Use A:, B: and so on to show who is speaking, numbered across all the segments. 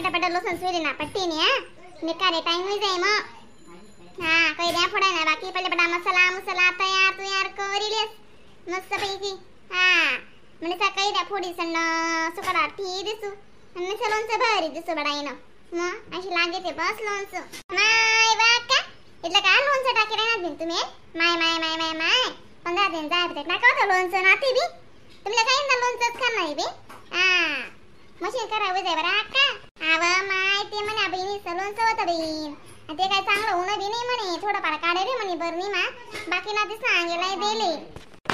A: पटापट लोसन सुरी ना पट्टी ने निकारे टाइम हो जाए म हां कैऱ्या फोडा ना बाकी पहिले बडा मसाला मसाला तयार करीलेस मस्त पैकी हां મને સા कैऱ्या फोडी सण सुकड़ा ठी दिसू અને સલોનસે ભારી દિસુ બડાઈનો म अशी लागे ते बस लोणचं माय वाका એટલે का लोणचं टाकी राहणार दिन तुम्ही माय माय माय माय माय 15 दिन जाय ते टाका होतं लोणचं नाती बी तुम्हाला काही ना लोणचंच खाणार नाही बी हां मशीन करावं जाय बरं का आव माय ते म्हणे बहिणी लोणचं होतं बहीण ते काय चांगलं होणं बी नाही म्हणे थोडंफार काढे रे म्हणे बरणी मा बाकी ना ते सांगेलाय दिले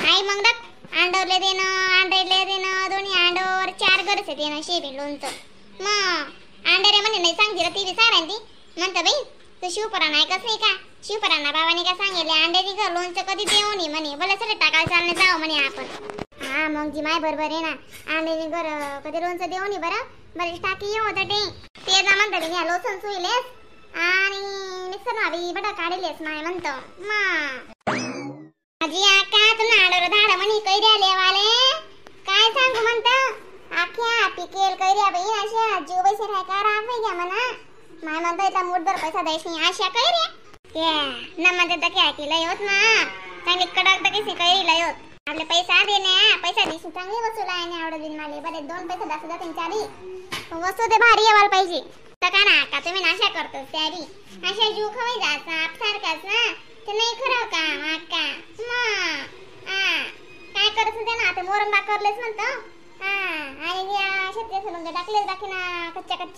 A: आई मग अंडवले देणं दोन्ही अंडोर 4 गरसे देणं शेबी लोणचं मग अंडरे म्हणे नाही सांगते ती विचारा ती म्हणतं बाई तू शिवपुराण ऐकच नाही का शिवपुराणा बाबाने काय सांगितले अंड्याची घर लोणचं कधी देऊ नये म्हणे भले सगळे टाकायला चालणे जाऊ म्हणे आपण हा मग जी माय बरोबर आहे ना अंड्याची घर कधी लोणचं देऊ नये बरं बरेच टाकी येऊ होतं ते जा म्हणतं मी लोसन सुईलेस आणि मिक्सर भाभी बडा काढलेस माय म्हणतो आजी आका तुला आडवर धाड म्हणे कैऱ्या लेवाले काय सांगू म्हणतं आख्या पिकेल कैऱ्या बहीण अशा जीव पैसे राय का राख घ्या म्हणा माय म्हणतो इथला मूठभर पैसा द्यायची आशा कैऱ्या त्या नम्माचे टके ऐकलंय होत ना चांगली कडक टकेसी कैरीला होत आपले पैसा देण्या पैसा दिसू चांगली वसूल आहे ना आवडत दिन माले बरे 2 पैसे 10 चारी वस्तू ते भारी यावायला पाहिजे का ना का तुम्ही नाशा करतोस त्यारी अशा जीव खवाय जायचा आपसारखाच ना ते नाही खरं का आका काय करत होते ना ते मोरंबा करलेस म्हणतो आणि शेती सोडून टाकलेस बाकी ना कच्च्या कशी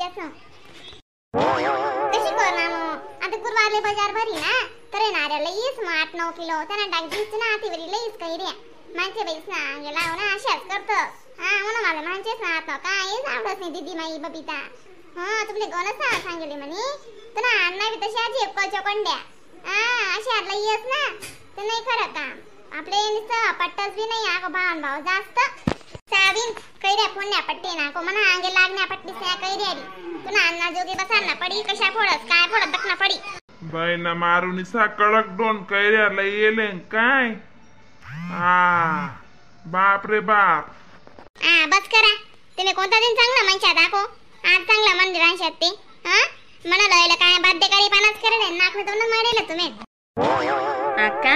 A: करणार मग आता गुरुवारले बाजार भरी ना तर येणाऱ्या लईच मग 8-9 किलो त्यांना टाक दिसते ना आतीवरी लईच कैऱ्या माणसे बैस ना गेला ना अशाच करतोस म्हणून मला माणसेच ना आता काय आवडत नाही दीदी माई बबिता तुमले गणच सांगले म्हणे तर ना अण्णा बी तशी आजी एकोच्या कोंड्या अशा लईच ना ते नाही खरं का आपले पट्टच बी नाही भाव जास्त सावीन कैऱ्या फोडण्या पट्टी ना को म्हणा अंगे लागण्या पट्टी त्या कैऱ्या बी तुला अन्ना जोगी बसारना पडी कशा फोडत काय फोडत दखना पडी
B: बाई ना मारून सा कडक 2 कैऱ्या लई येले काय बाप रे बाप
A: बस करा तुम्ही कोणता दिन चांगला मंचा दाखो आज चांगला मंदिरांशात ते म्हणा लयला काय बाध्यकारी पानाच करे नाकने तोंड मारेल तुम्ही
C: अक्का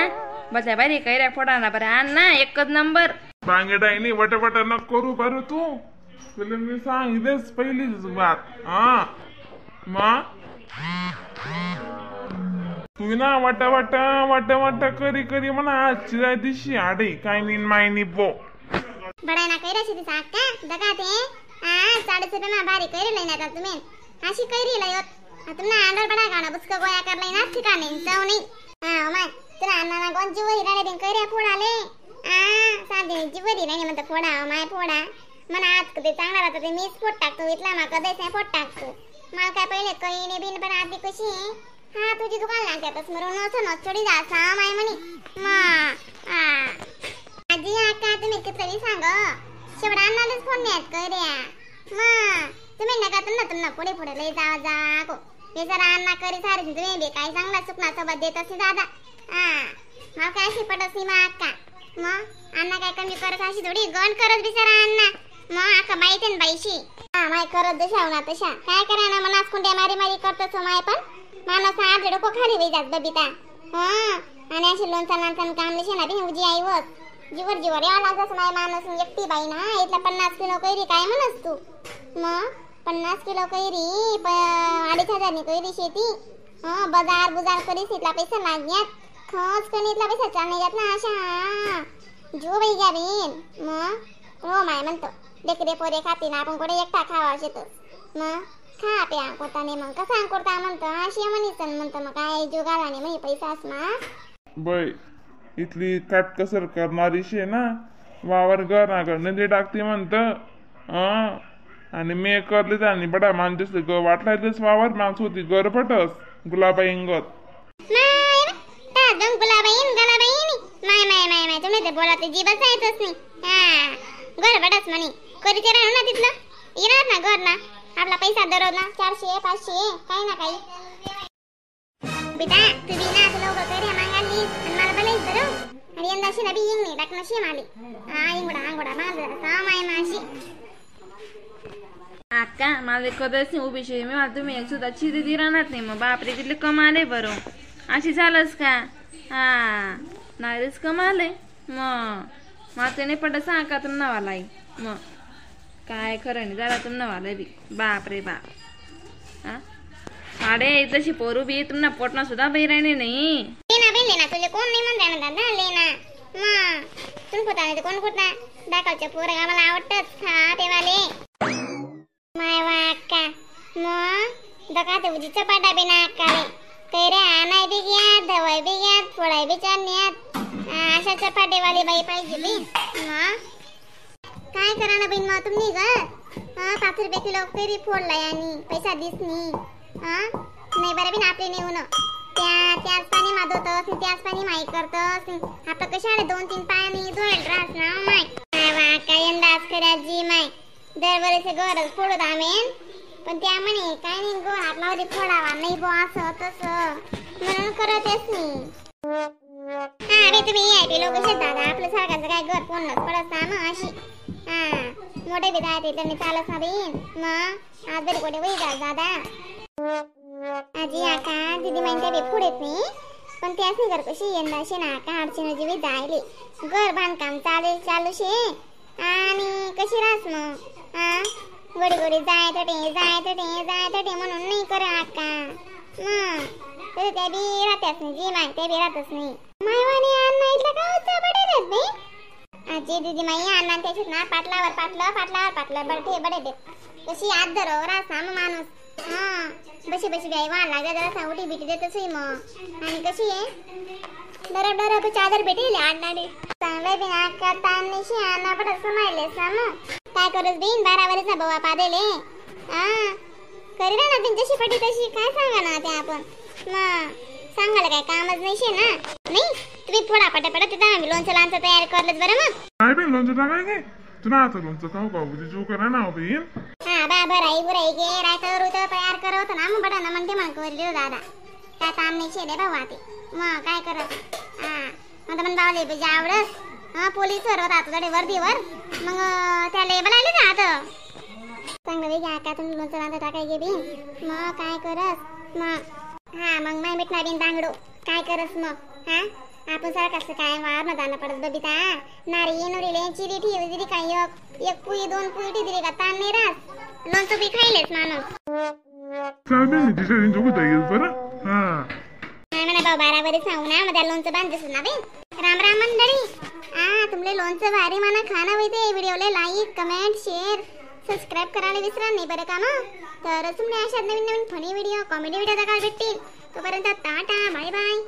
C: बसा बारी कैऱ्या फोडा ना बरं आण ना एकच नंबर
B: बांगेडाईनी वटवट न करू बरं तू तुला मी सांगितलेच पहिलीच बात तू ना वट करी म्हणा आजच्या दिवशी आडे काय नीन मायनी बो
A: बडा ना कैऱ्या शिदी साका दगाते 450 रुपये बारी कैरी लेना का तुम्ही अशी कैरी लयत तुमना अंडर बडा गाणं बुसका गोया कर लेना ठिकाणी जाऊ नाही माय तुला अन्ना गोंजी वही राणे दिन कैऱ्या फोडाले साधे जीवरी राणे म्हणतो फोडा माय फोडा मला आज कधी चांगला राहतो ते मीच फोड टाकतो इथला मा कधीच नाही फोड टाकतो मला काय पहिले कैने बिन पण आधी कशी तुझी दुकान लागतात मरून नचोडी जा माय म्हणे आजी आका तुम्ही किती सांग शेवट अन्नालाच फोडण्यात कैऱ्या तुम्ही नका तुमना पुढे लय जा को हे जरा अन्ना करी सारे तुम्ही बी काय चांगला चुकना सोबत देत असे दादा मला काय अशी पटत नाही मग अक्का अन्ना काय कमी करत अशी थोडी गण करत बिचारा अन्ना अक्का माहिती ना बाईशी माय करत जशा ना तशा काय करा ना मला कुंड्या मारी करतोस माय पण माणूस आज डोको खाली वेई जात बबिता आणि अशी लोणचा काम निशे ना बी उजी आई वत जीवर यावं लागत माय माणूस एकटी बाई ना इथला 50 किलो कैरी काय म्हणस तू 50 किलो कैरी 2,500 कैरी शेती बाजार करीस इथला पैसा लागण्यात खर्च करून इथला पैसा चालणे जात ना अशा जो बाई घ्या बीन हो माय म्हणतो डेकरे पोरे खाती ना आपण कुठे एकटा खावा शेतो खा प्या कोताने मग कसा करता म्हणतो अशी म्हणीच म्हणतो मग काय जुगाला नाही म्हणजे पैसा असमा
B: बाई इथली काटकसर करणारी शे ना वावर घर नदी टाकते म्हणत आणि मी करले आणि बडा माणूस वाटलाय तेच वावर माणूस होती घर पटस गुलाबाई इंगत
A: माय तुम्ही ते बोला ते जीवच आहेतच नाही घर बडच म्हणे करीचे राहू ना तिथलं येणार ना घर ना आपला पैसा दररोज ना 400-500 काही ना काही बेटा तुम्ही ना तुला वगैरे मागाली आणि मला बलाईच बरं आणि यंदाशी नबी येईन नाही टाकणं शे माली इंगडा माझा माय माशी
C: अक्का मला कधीच नाही उभी शिरी मी मला तुम्ही एक सुद्धा चिरी दि राहणार नाही मग बापरे किती कमाले बरं अशी झालंच का हा नाहीच कमाले मग मला ते नाही पडत सांग का तुम नवालाई मग काय खरं नाही जरा तुम नवाला बी बापरे बाप हा साडे तशी पोरू बी तुमना पोटना सुद्धा बाई राहणे नाही
A: लेना तुझे कोण नाही म्हणता ना दादा लेना मग तुम्ही पोता नाही कोण कुठला दाखवच्या पोरं आम्हाला आवडतच हा तेवाले माय वाक्का मग दका ते उजी चपाटा बिना अक्काले कैरे आणाय बी घ्या धवाय बी घ्या फोडाय बी चालण्यात अशा चपाटेवाली बाई पाहिजे बी काय करा ना बहीण मग तुम्ही ग 5 रुपये किलो कैरी फोडलाय आणि पैसा दिस नाही बरं बी आपले नाही होणं त्याच पाणी माधवतस त्याच पाणी माई करतस आपलं कशाने 2-3 पाणी धुवायला राहस ना माय वा काय अंदाज करायची माय दरवेळेस गरज फोडत आमेन पण त्या म्हणे काय नाही गो आपला होती फोडावा नाही बो असं तसं म्हणून करतेस नाही अरे तुम्ही यायचे लोक शेतात आपलं सारखाचं काय घर कोणच पडत ना अशी मोठे बी जायचे त्यांनी चालत ना बहीण मग आज बरी कोठे वही जात दादा आजी आका दीदी माहिती बी पुढेत नाही पण त्याच नाही घर कशी यंदा शे ना आका अडचण जीवी जायले घर बांधकाम चालू शे आणि कशी राहस मग गोडी गोडी जाय तटे म्हणून नाही करा आका मग तर त्या बी राहत्याच नाही जी माय त्या बी राहतच नाही मायवानी अण्णा इथलं का होतं बडे देत नाही आजी दीदी माई अण्णा त्याच्यात ना पाटलावर बडे देत कशी आत धरो रासा मग माणूस बशी गाई वाढ लागत जरा उठी बिटी देतच मग आणि कशी आहे डरप चादर भेटेल अण्णाने चांगलं बिन आका ताणशी अण्णा पडत समायलेस ना मग काय करस बिन 12 वर्षाचा बवा पादेले करी ना बिन जशी पटी तशी काय सांगा ना ते आपण मग सांगायला काय कामच नाही शे ना नाही तुम्ही थोडा पटापट तिथं आम्ही लोणचं तयार करलंच बरं मग
B: काय बिन लोणचं टाकाय तुला आता लोणचं खाऊ का जो करा ना बहीण
A: हा बराई गे रायतं तयार करत ना मग बडा ना म्हणते मग करी दादा काय काम नाही शेले भाऊ ते मग काय करत आता पण बावले पाहिजे आवडस पोलीस होत आता वर्दीवर मग त्याला बोलायले ना आता चांगलं वेगळी आका तुम्ही लोणचं राहता टाकाय गे बिन मग काय करस मग मग माय भेटणार बिन तांगडो काय करस मग आपण सारखं काय वार न जाणं पडत बबिता नारी नोरीले चिरी ठेवी दिली काय एक पुई 2 पुई दिली का ताण नाही राहत लोणचं बी खायलेच माणूस
B: चालते मी तिच्या दिन जोगत आहे बरं
A: काय म्हणा भाऊ 12 वर्ष सांगू ना मग लोणचं बांधतेस ना बे राम मंडळी तुमले लोणचं भारी माना खाणं होते व्हिडिओला लाईक कमेंट शेअर सबस्क्राइब करायला विसरा नाही बरं का मग तर तुम्ही अशा नवीन फनी व्हिडिओ कॉमेडी व्हिडिओ बघायला भेटतील तोपर्यंत टाटा बाय बाय